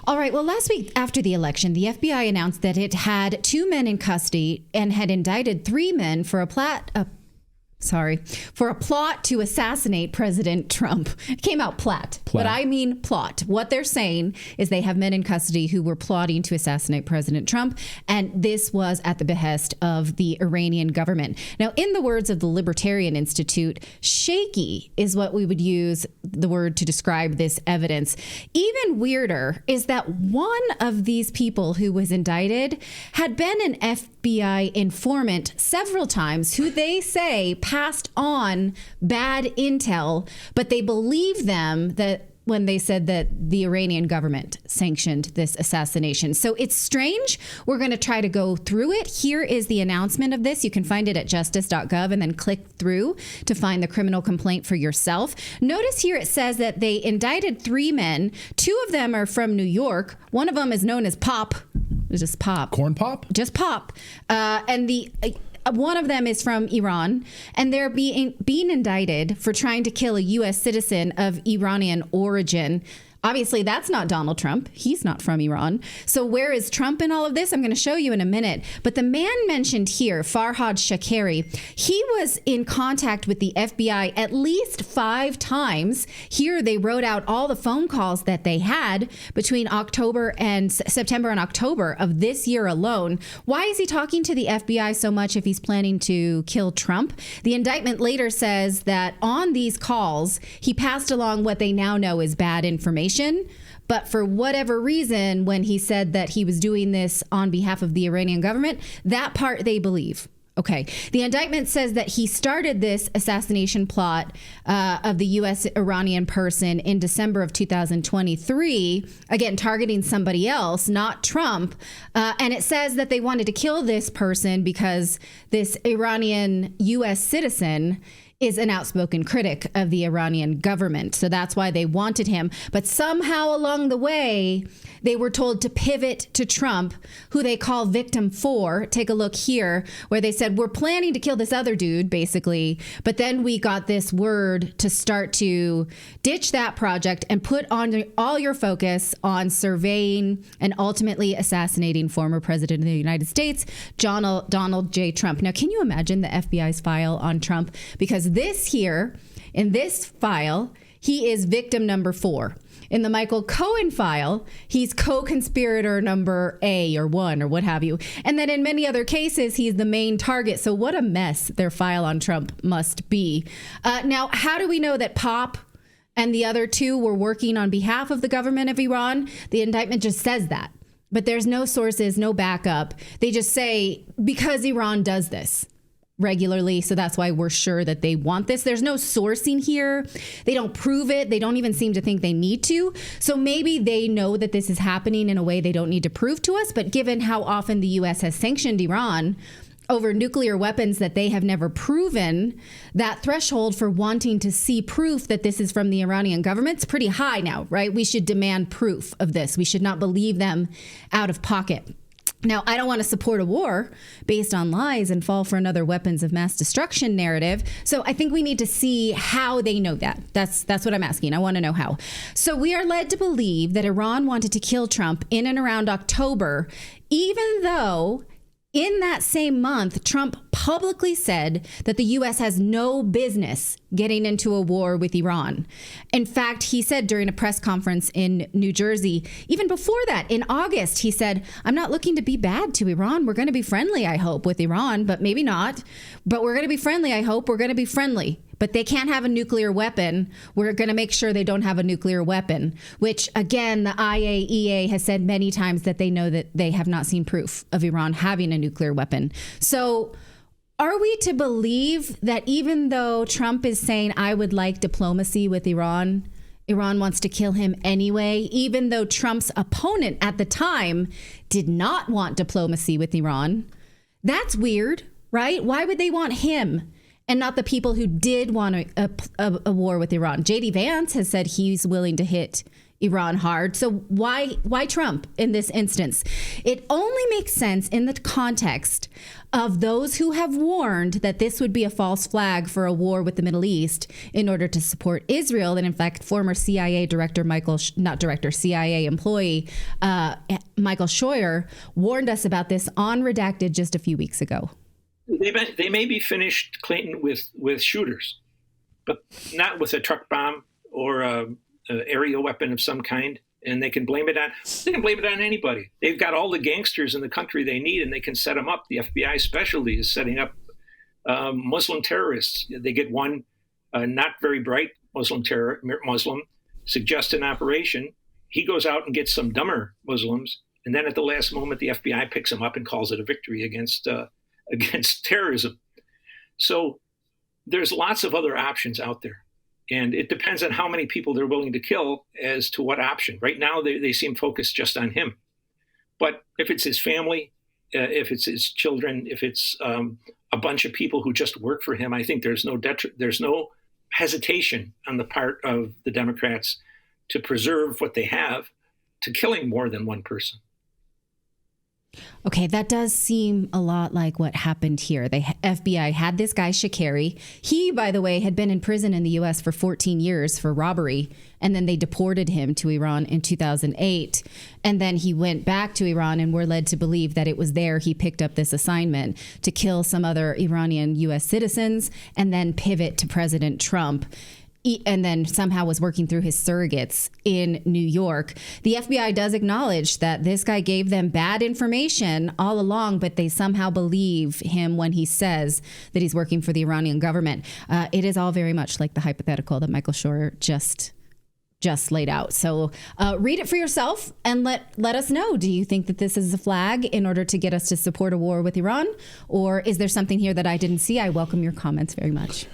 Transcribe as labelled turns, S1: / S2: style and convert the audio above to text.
S1: All right. Well, last week after the election, the FBI announced that it had 2 men in custody and had indicted 3 men for a plot to assassinate President Trump. It came out plat, but I mean plot. What they're saying is they have men in custody who were plotting to assassinate President Trump, and this was at the behest of the Iranian government. Now, in the words of the Libertarian Institute, shaky is what we would use the word to describe this evidence. Even weirder is that one of these people who was indicted had been an FBI informant several times who they say passed on bad intel, but they believe them that when they said that the Iranian government sanctioned this assassination. So it's strange. We're going to try to go through it. Here is the announcement of this. You can find it at justice.gov and then click through to find the criminal complaint for yourself. Notice here it says that they indicted 3 men. 2 of them are from New York. One of them is known as Pop. Just Pop.
S2: Corn Pop?
S1: Just Pop. And the... one of them is from Iran, and they're being indicted for trying to kill a U.S. citizen of Iranian origin. Obviously, that's not Donald Trump. He's not from Iran. So where is Trump in all of this? I'm going to show you in a minute. But the man mentioned here, Farhad Shakeri, he was in contact with the FBI at least 5 times. Here, they wrote out all the phone calls that they had between September and October of this year alone. Why is he talking to the FBI so much if he's planning to kill Trump? The indictment later says that on these calls, he passed along what they now know is bad information. But for whatever reason, when he said that he was doing this on behalf of the Iranian government, that part they believe. Okay. The indictment says that he started this assassination plot of the U.S. Iranian person in December of 2023, again, targeting somebody else, not Trump. And it says that they wanted to kill this person because this Iranian U.S. citizen is an outspoken critic of the Iranian government. So that's why they wanted him. But somehow along the way, they were told to pivot to Trump, who they call victim 4. Take a look here, where they said, we're planning to kill this other dude, basically. But then we got this word to start to ditch that project and put on all your focus on surveying and ultimately assassinating former president of the United States, Donald J. Trump. Now, can you imagine the FBI's file on Trump? Because this here, in this file, he is victim number 4. In the Michael Cohen file, he's co-conspirator number A or 1 or what have you. And then in many other cases, he's the main target. So what a mess their file on Trump must be. Now, how do we know that Pop and the other 2 were working on behalf of the government of Iran? The indictment just says that. But there's no sources, no backup. They just say, because Iran does this regularly, so that's why we're sure that they want this. There's no sourcing here. They don't prove it. They don't even seem to think they need to. So maybe they know that this is happening in a way they don't need to prove to us. But given how often the U.S. has sanctioned Iran over nuclear weapons that they have never proven, that threshold for wanting to see proof that this is from the Iranian government is pretty high now, right? We should demand proof of this. We should not believe them out of pocket. Now, I don't want to support a war based on lies and fall for another weapons of mass destruction narrative. So I think we need to see how they know that. That's what I'm asking. I want to know how. So we are led to believe that Iran wanted to kill Trump in and around October, even though in that same month, Trump publicly said that the U.S. has no business getting into a war with Iran. In fact, he said during a press conference in New Jersey, even before that, in August, he said, I'm not looking to be bad to Iran. We're going to be friendly, I hope, with Iran, but maybe not. But we're going to be friendly, I hope. We're going to be friendly. But they can't have a nuclear weapon. We're going to make sure they don't have a nuclear weapon, which, again, the IAEA has said many times that they know that they have not seen proof of Iran having a nuclear weapon. So are we to believe that even though Trump is saying, I would like diplomacy with Iran, Iran wants to kill him anyway, even though Trump's opponent at the time did not want diplomacy with Iran? That's weird, right? Why would they want him and not the people who did want a war with Iran? J.D. Vance has said he's willing to hit Iran hard. So why Trump in this instance? It only makes sense in the context of those who have warned that this would be a false flag for a war with the Middle East in order to support Israel. And in fact, former CIA director CIA employee Michael Scheuer warned us about this on Redacted just a few weeks ago.
S2: They may be finished, Clinton, with shooters, but not with a truck bomb or an aerial weapon of some kind. And they can blame it on anybody. They've got all the gangsters in the country they need, and they can set them up. The FBI specialty is setting up Muslim terrorists. They get one not very bright Muslim suggest an operation. He goes out and gets some dumber Muslims, and then at the last moment, the FBI picks him up and calls it a victory against terrorism. So there's lots of other options out there. And it depends on how many people they're willing to kill as to what option. Right now, they seem focused just on him. But if it's his family, if it's his children, if it's a bunch of people who just work for him, I think there's no hesitation on the part of the Democrats to preserve what they have to killing more than one person.
S1: Okay, that does seem a lot like what happened here. The FBI had this guy, Shakari. He, by the way, had been in prison in the U.S. for 14 years for robbery, and then they deported him to Iran in 2008. And then he went back to Iran, and we're led to believe that it was there he picked up this assignment to kill some other Iranian U.S. citizens and then pivot to President Trump. And then somehow was working through his surrogates in New York. The FBI does acknowledge that this guy gave them bad information all along, but they somehow believe him when he says that he's working for the Iranian government. It is all very much like the hypothetical that Michael Scheuer just laid out. So read it for yourself and let us know. Do you think that this is a flag in order to get us to support a war with Iran? Or is there something here that I didn't see? I welcome your comments very much.